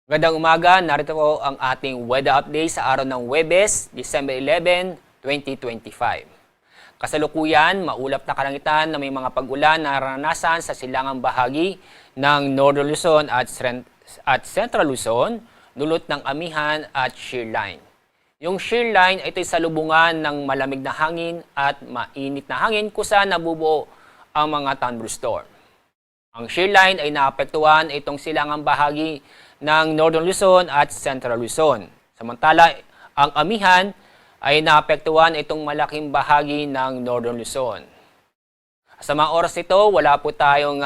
Magandang umaga, narito po ang ating weather update sa araw ng Huwebes, December 11, 2025. Kasalukuyan, maulap na kalangitan na may mga pag-ulan na naranasan sa silangang bahagi ng Northern Luzon at Central Luzon, dulot ng amihan at shear line. Yung shear line ay ito'y salubungan ng malamig na hangin at mainit na hangin kung saan nabubuo ang mga thunderstorm. Ang shear line ay naapektuhan itong silangang bahagi ng Northern Luzon at Central Luzon. Samantala, ang amihan ay naapektuhan itong malaking bahagi ng Northern Luzon. Sa mga oras ito, wala po tayong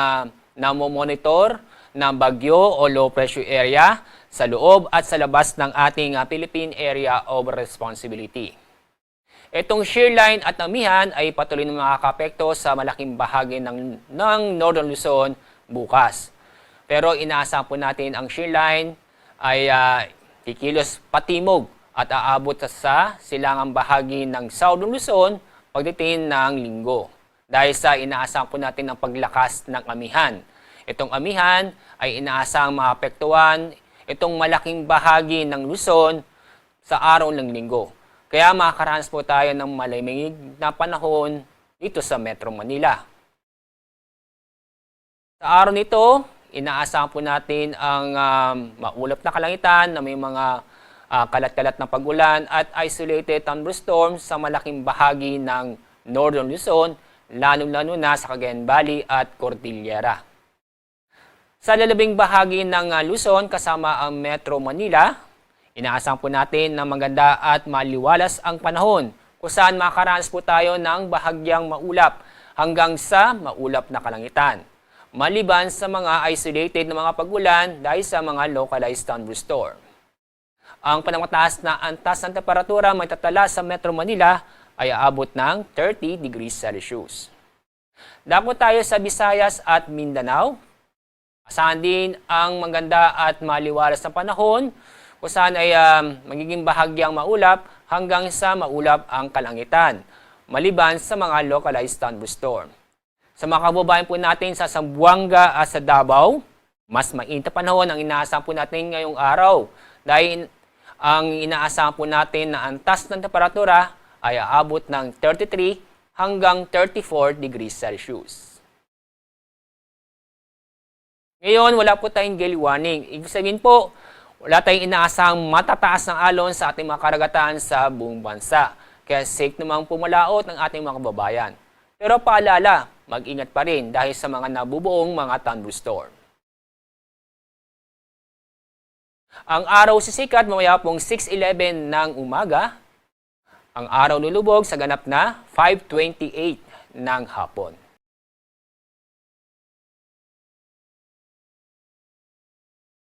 namomonitor ng bagyo o low pressure area sa loob at sa labas ng ating Philippine Area of Responsibility. Itong shear line at amihan ay patuloy na makakapekto sa malaking bahagi ng Northern Luzon bukas. Pero inaasahan po natin ang shear line ay kikilos patimog at aabot sa silangang bahagi ng Southern Luzon pagdating ng linggo. Dahil sa inaasahan po natin ang paglakas ng amihan. Itong amihan ay inaasahang maapektuhan itong malaking bahagi ng Luzon sa araw ng linggo. Kaya makakaranas po tayo ng malamig na panahon dito sa Metro Manila. Sa araw nito, inaasahan po natin ang maulap na kalangitan na may mga kalat-kalat na pag-ulan at isolated thunderstorms sa malaking bahagi ng Northern Luzon, lalo-lalo na sa Cagayan Valley at Cordillera. Sa lalabing bahagi ng Luzon kasama ang Metro Manila, inaasahan po natin na maganda at maliwalas ang panahon kung saan makakaranas po tayo ng bahagyang maulap hanggang sa maulap na kalangitan. Maliban sa mga isolated na mga pag-ulan dahil sa mga localized thunderstorm. Ang pinakmataas na antas ng temperatura may tatala sa Metro Manila ay aabot ng 30 degrees Celsius. Dako tayo sa Visayas at Mindanao. Asahan din ang maganda at maliwalas na panahon kung saan ay magiging bahagyang maulap hanggang sa maulap ang kalangitan, maliban sa mga localized thunderstorm. Sa mga kababayan po natin sa Zamboanga at sa Davao, mas mainit na panahon ang inaasahan po natin ngayong araw. Dahil ang inaasahan po natin na antas ng temperatura ay aabot ng 33 hanggang 34 degrees Celsius. Ngayon, wala po tayong gale warning. Ibig sabihin po, wala tayong inaasahang matataas ng alon sa ating mga karagatan sa buong bansa. Kaya safe namang pumalaot ng ating mga kababayan. Pero paalala, mag-ingat pa rin dahil sa mga nabubuong mga thunderstorm. Ang araw sisikat mamaya pong 6:11 ng umaga. Ang araw lulubog sa ganap na 5:28 ng hapon.